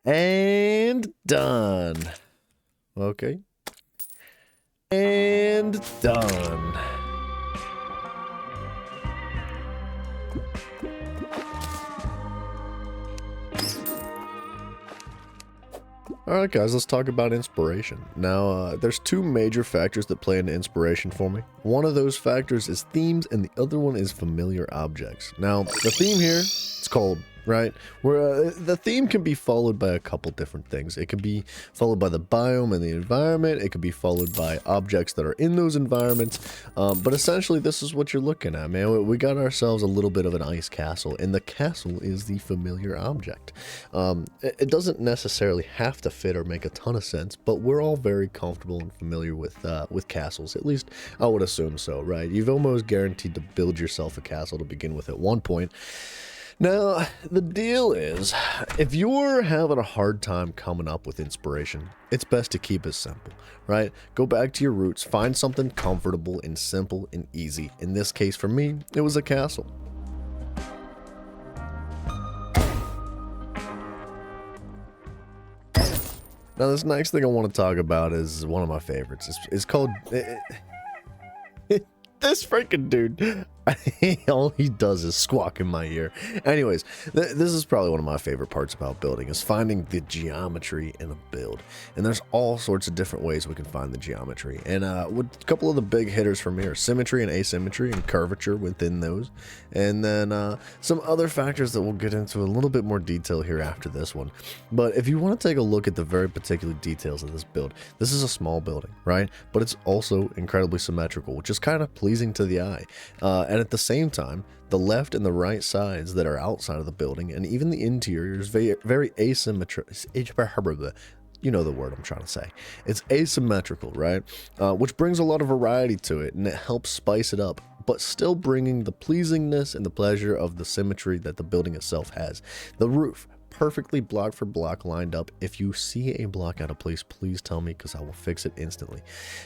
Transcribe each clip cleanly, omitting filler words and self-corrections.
And done. Okay. And done. Alright guys, let's talk about inspiration. Now, there's two major factors that play into inspiration for me. One of those factors is themes, and the other one is familiar objects. Now, the theme here, it's cold, right? Where the theme can be followed by a couple different things. It could be followed by the biome and the environment. It could be followed by objects that are in those environments. But essentially, this is what you're looking at, man. We got ourselves a little bit of an ice castle, and the castle is the familiar object. It doesn't necessarily have to fit or make a ton of sense, but we're all very comfortable and familiar with castles. At least I would assume so, right? You've almost guaranteed to build yourself a castle to begin with at one point. Now, the deal is, if you're having a hard time coming up with inspiration, it's best to keep it simple, right? Go back to your roots, find something comfortable and simple and easy. In this case, for me, it was a castle. Now, this next thing I want to talk about is one of my favorites. It's called... This freaking dude, all he does is squawk in my ear. Anyways, this is probably one of my favorite parts about building, is finding the geometry in a build. And there's all sorts of different ways we can find the geometry. And a couple of the big hitters for me are symmetry and asymmetry and curvature within those. And then some other factors that we'll get into a little bit more detail here after this one. But if you want to take a look at the very particular details of this build, this is a small building, right? But it's also incredibly symmetrical, which is kind of pleasing to the eye. And at the same time, the left and the right sides that are outside of the building, and even the interior, is very asymmetrical. You know the word I'm trying to say. It's asymmetrical, right? Which brings a lot of variety to it, and it helps spice it up, but still bringing the pleasingness and the pleasure of the symmetry that the building itself has. The roof, perfectly block for block lined up. If you see a block out of place, please tell me, because I will fix it instantly.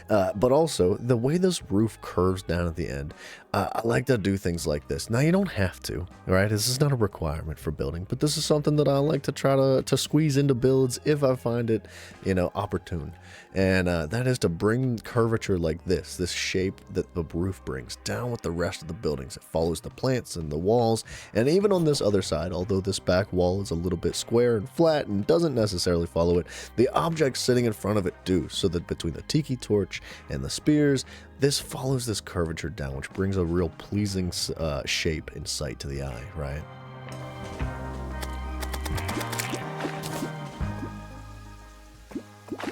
But also, the way this roof curves down at the end, I like to do things like this. Now, you don't have to, right? This is not a requirement for building, but this is something that I like to try to squeeze into builds if I find it, opportune. And that is to bring curvature like this shape that the roof brings down with the rest of the buildings. It follows the plants and the walls, and even on this other side, although this back wall is a little bit square and flat and doesn't necessarily follow it, the objects sitting in front of it do, so that between the tiki torch and the spears, this follows this curvature down, which brings a real pleasing shape and sight to the eye, right?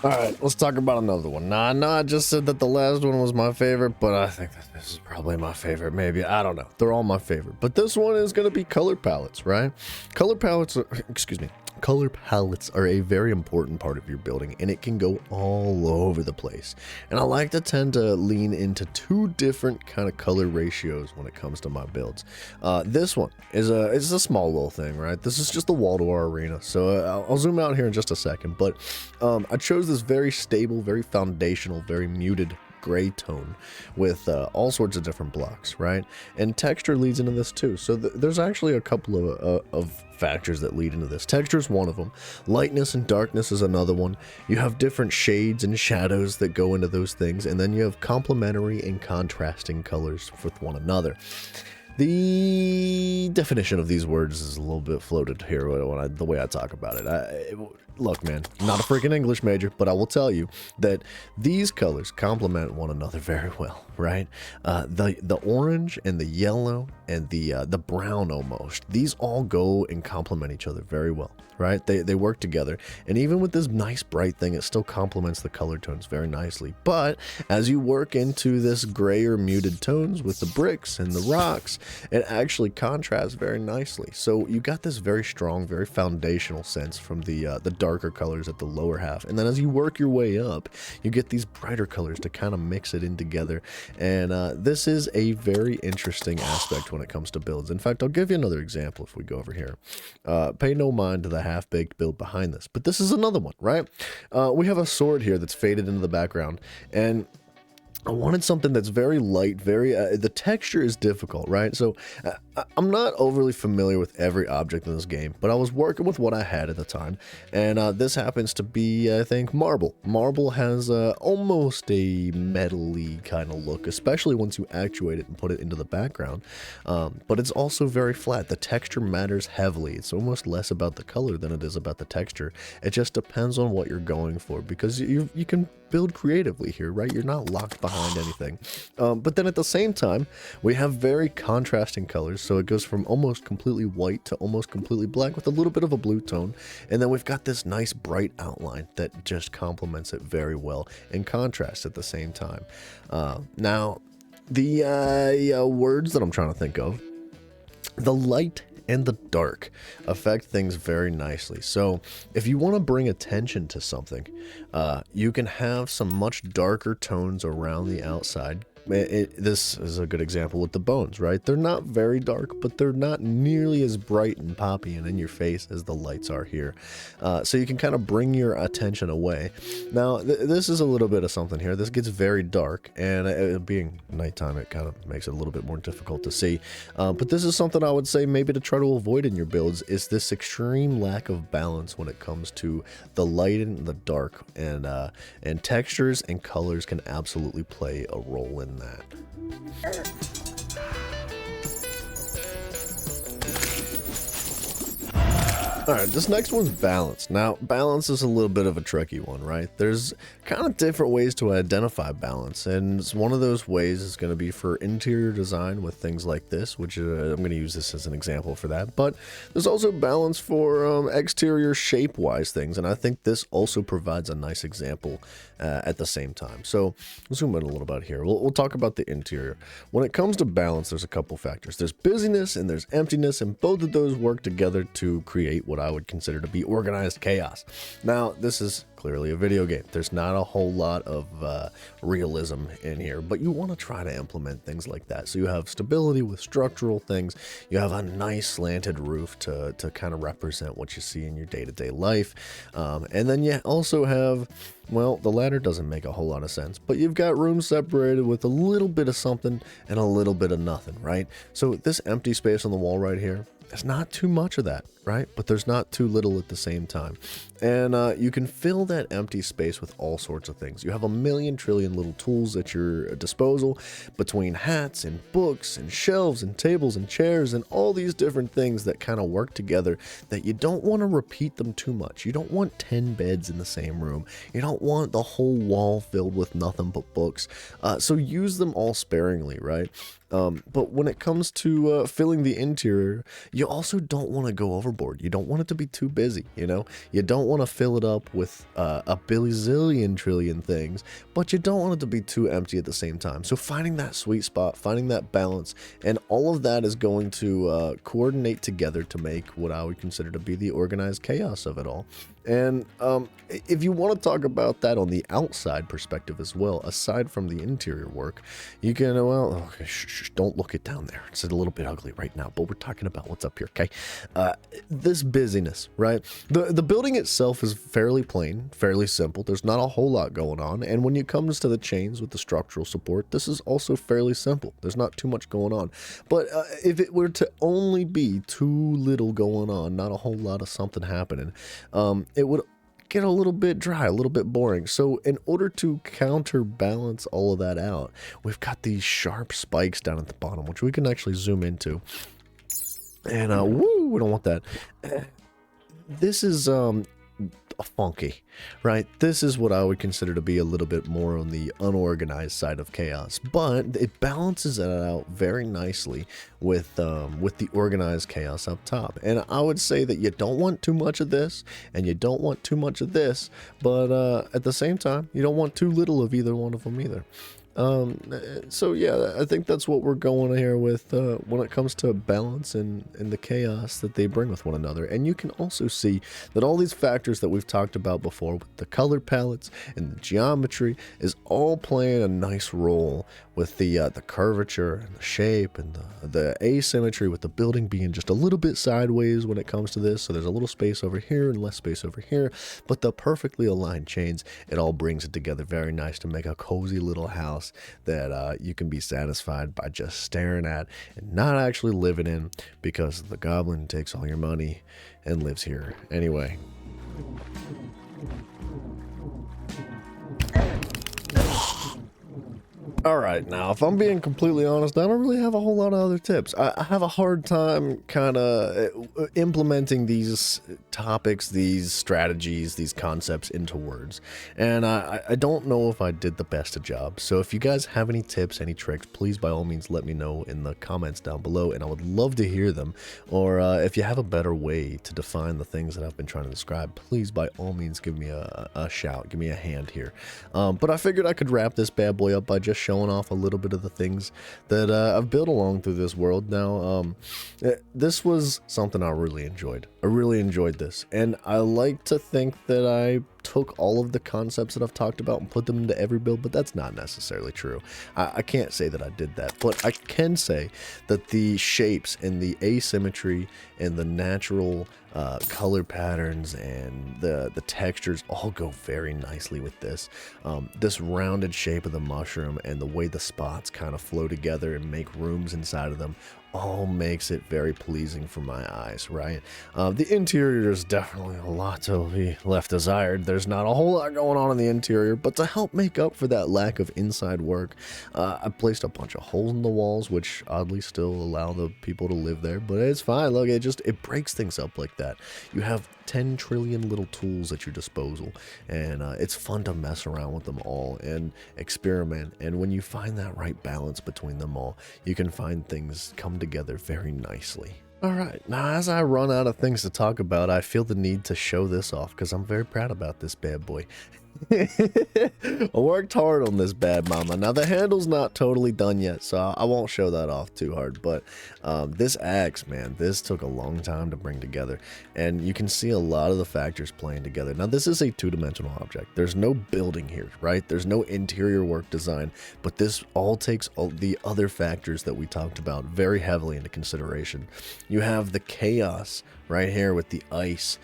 Alright, let's talk about another one. Now, I know I just said that the last one was my favorite, but I think that this is probably my favorite, maybe. I don't know. They're all my favorite. But this one is going to be color palettes, right? Color palettes are a very important part of your building, and it can go all over the place. And I like to tend to lean into two different kind of color ratios when it comes to my builds. This one is a small little thing, right? This is just the wall to our arena. So I'll zoom out here in just a second, but I chose this very stable, very foundational, very muted gray tone with all sorts of different blocks, right? And texture leads into this too. So there's actually a couple of factors that lead into this. Texture is one of them. Lightness and darkness is another one. You have different shades and shadows that go into those things, and then you have complementary and contrasting colors with one another. The definition of these words is a little bit floated here the way I talk about it. Look, man, I'm not a freaking English major, but I will tell you that these colors complement one another very well, right? The orange and the yellow and the brown almost, these all go and complement each other very well, right? They work together, and even with this nice bright thing, it still complements the color tones very nicely. But as you work into this grayer muted tones with the bricks and the rocks, it actually contrasts very nicely. So you got this very strong, very foundational sense from the darker colors at the lower half, and then as you work your way up, you get these brighter colors to kind of mix it in together. And this is a very interesting aspect when it comes to builds. In fact, I'll give you another example if we go over here. Pay no mind to the half-baked build behind this, but this is another one, right? We have a sword here that's faded into the background, and I wanted something that's very light, very, the texture is difficult, right? So I'm not overly familiar with every object in this game, but I was working with what I had at the time, and this happens to be, I think, marble. Marble has almost a metal-y kind of look, especially once you actuate it and put it into the background, but it's also very flat. The texture matters heavily. It's almost less about the color than it is about the texture. It just depends on what you're going for, because you can build creatively here, right? You're not locked behind anything. But then at the same time, we have very contrasting colors. So it goes from almost completely white to almost completely black with a little bit of a blue tone. And then we've got this nice bright outline that just complements it very well in contrast at the same time. Now, the words that I'm trying to think of, the light and the dark affect things very nicely. So if you want to bring attention to something, you can have some much darker tones around the outside. This is a good example with the bones, right? They're not very dark, but they're not nearly as bright and poppy and in your face as the lights are here. So you can kind of bring your attention away. Now, this is a little bit of something here. This gets very dark, and being nighttime, it kind of makes it a little bit more difficult to see. But this is something I would say maybe to try to avoid in your builds, is this extreme lack of balance when it comes to the light and the dark, and textures and colors can absolutely play a role in that. Alright, this next one's balance. Now, balance is a little bit of a tricky one, right? There's kind of different ways to identify balance, and one of those ways is going to be for interior design with things like this, which I'm going to use this as an example for that, but there's also balance for exterior shape-wise things, and I think this also provides a nice example at the same time. So, we'll zoom in a little bit here. We'll talk about the interior. When it comes to balance, there's a couple factors. There's busyness and there's emptiness, and both of those work together to create what I would consider to be organized chaos. Now, this is clearly a video game. There's not a whole lot of realism in here, but you want to try to implement things like that. So you have stability with structural things. You have a nice slanted roof to kind of represent what you see in your day-to-day life. And then you also have, well, the ladder doesn't make a whole lot of sense, but you've got rooms separated with a little bit of something and a little bit of nothing, right? So this empty space on the wall right here, there's not too much of that, right? But there's not too little at the same time. And you can fill that empty space with all sorts of things. You have a million trillion little tools at your disposal, between hats and books and shelves and tables and chairs and all these different things that kind of work together, that you don't want to repeat them too much. You don't want 10 beds in the same room. You don't want the whole wall filled with nothing but books. So use them all sparingly, right? But when it comes to filling the interior, you also don't want to go overboard. You don't want it to be too busy, you know? You don't want to fill it up with a billion trillion things, but you don't want it to be too empty at the same time. So finding that sweet spot, finding that balance, and all of that is going to coordinate together to make what I would consider to be the organized chaos of it all. And if you want to talk about that on the outside perspective as well, aside from the interior work, you can, well, okay, don't look it down there. It's a little bit ugly right now, but we're talking about what's up here, okay? This busyness, right? The building itself is fairly plain, fairly simple. There's not a whole lot going on. And when it comes to the chains with the structural support, this is also fairly simple. There's not too much going on. But if it were to only be too little going on, not a whole lot of something happening, it would get a little bit dry, a little bit boring. So in order to counterbalance all of that out, we've got these sharp spikes down at the bottom, which we can actually zoom into. And woo, we don't want that. This is funky, right? This is what I would consider to be a little bit more on the unorganized side of chaos, but it balances it out very nicely with the organized chaos up top. And I would say that you don't want too much of this and you don't want too much of this, but at the same time, you don't want too little of either one of them either. So yeah, I think that's what we're going here with when it comes to balance and the chaos that they bring with one another. And you can also see that all these factors that we've talked about before with the color palettes and the geometry is all playing a nice role with the curvature and the shape and the asymmetry, with the building being just a little bit sideways when it comes to this. So there's a little space over here and less space over here, but the perfectly aligned chains, it all brings it together very nice to make a cozy little house house that you can be satisfied by just staring at and not actually living in, because the goblin takes all your money and lives here anyway. Alright, now if I'm being completely honest, I don't really have a whole lot of other tips. I have a hard time kind of implementing these topics, these strategies, these concepts into words. And I don't know if I did the best of job. So if you guys have any tips, any tricks, please by all means let me know in the comments down below, and I would love to hear them. Or if you have a better way to define the things that I've been trying to describe, please by all means give me a shout, give me a hand here. But I figured I could wrap this bad boy up by just showing off a little bit of the things that I've built along through this world. Now, this was something I really enjoyed. I really enjoyed this, and I like to think that I took all of the concepts that I've talked about and put them into every build, but that's not necessarily true. I can't say that I did that, but I can say that the shapes and the asymmetry and the natural color patterns and the textures all go very nicely with this. This rounded shape of the mushroom and the way the spots kind of flow together and make rooms inside of them all makes it very pleasing for my eyes, right? The interior is definitely a lot to be left desired. There's not a whole lot going on in the interior, but to help make up for that lack of inside work, I placed a bunch of holes in the walls, which oddly still allow the people to live there, but it's fine. Look, it breaks things up like that. You have 10 trillion little tools at your disposal, and it's fun to mess around with them all and experiment, and when you find that right balance between them all, you can find things come together very nicely. Alright, now as I run out of things to talk about, I feel the need to show this off because I'm very proud about this bad boy. I worked hard on this bad mama. Now the handle's not totally done yet, so I won't show that off too hard, but this axe, man, this took a long time to bring together, and you can see a lot of the factors playing together. Now this is a two-dimensional object. There's no building here, right? There's no interior work design, but this all takes all the other factors that we talked about very heavily into consideration. You have the chaos right here with the ice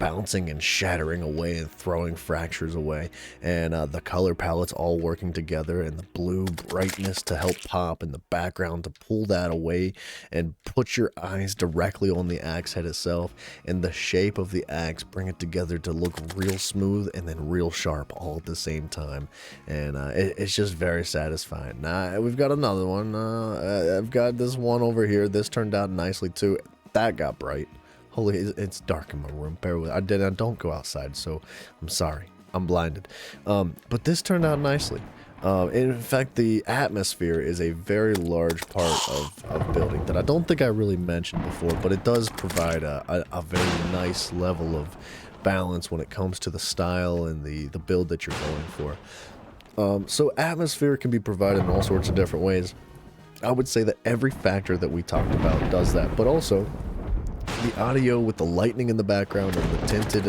bouncing and shattering away and throwing fractures away, and the color palettes all working together, and the blue brightness to help pop, and the background to pull that away and put your eyes directly on the axe head itself, and the shape of the axe, bring it together to look real smooth and then real sharp all at the same time, and it's just very satisfying. Now we've got another one. I've got this one over here. This turned out nicely too. That got bright. Holy, it's dark in my room. Bear with. I don't go outside, so I'm sorry. I'm blinded. But this turned out nicely. In fact, the atmosphere is a very large part of building that I don't think I really mentioned before, but it does provide a very nice level of balance when it comes to the style and the build that you're going for. So atmosphere can be provided in all sorts of different ways. I would say that every factor that we talked about does that, but also the audio with the lightning in the background and the tinted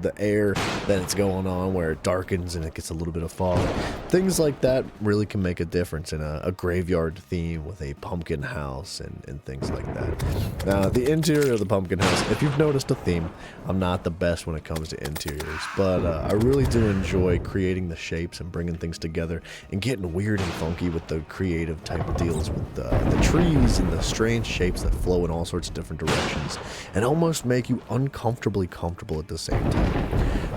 the air that it's going on where it darkens and it gets a little bit of fog, things like that really can make a difference in a graveyard theme with a pumpkin house and things like that. Now the interior of the pumpkin house, if you've noticed a theme, I'm not the best when it comes to interiors, but I really do enjoy creating the shapes and bringing things together and getting weird and funky with the creative type of deals with the trees and the strange shapes that flow in all sorts of different directions and almost make you uncomfortably comfortable at the same time.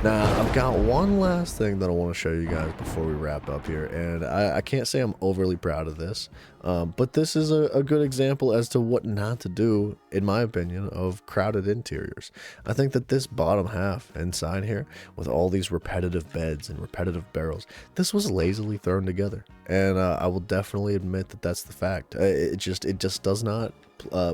Now, I've got one last thing that I want to show you guys before we wrap up here, and I can't say I'm overly proud of this, but this is a good example as to what not to do, in my opinion, of crowded interiors. I think that this bottom half inside here, with all these repetitive beds and repetitive barrels, this was lazily thrown together, and I will definitely admit that that's the fact. It just does not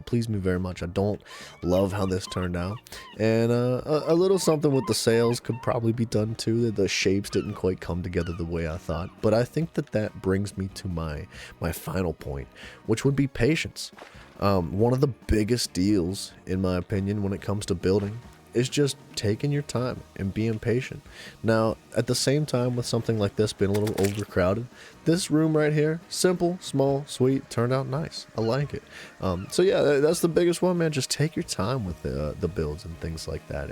please me very much. I don't love how this turned out, and a little something with the sails could probably be done too. The shapes didn't quite come together the way I thought, but I think that brings me to my final point, which would be patience. One of the biggest deals, in my opinion, when it comes to building is just taking your time and being patient. Now, at the same time, with something like this being a little overcrowded, this room right here, simple, small, sweet, turned out nice. I like it. So yeah, that's the biggest one, man. Just take your time with the builds and things like that.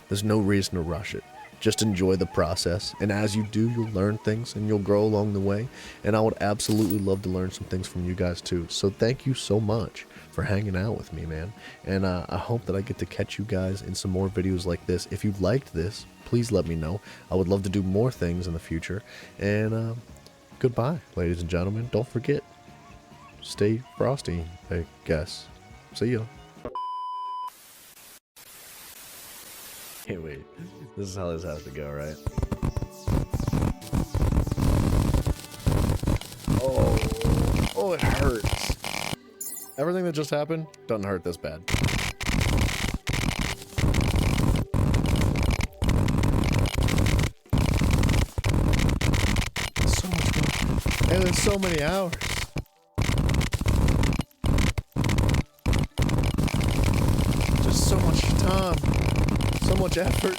There's no reason to rush it. just enjoy the process. And as you do, you'll learn things and you'll grow along the way. And I would absolutely love to learn some things from you guys too. So thank you so much for hanging out with me, man. And I hope that I get to catch you guys in some more videos like this. If you liked this, please let me know. I would love to do more things in the future. And goodbye, ladies and gentlemen. Don't forget, stay frosty, I guess. See ya. Hey, wait. This is how this has to go, right? Oh, it hurts. Everything that just happened doesn't hurt this bad. So much fun. And there's so many hours. Just so much time. So much effort.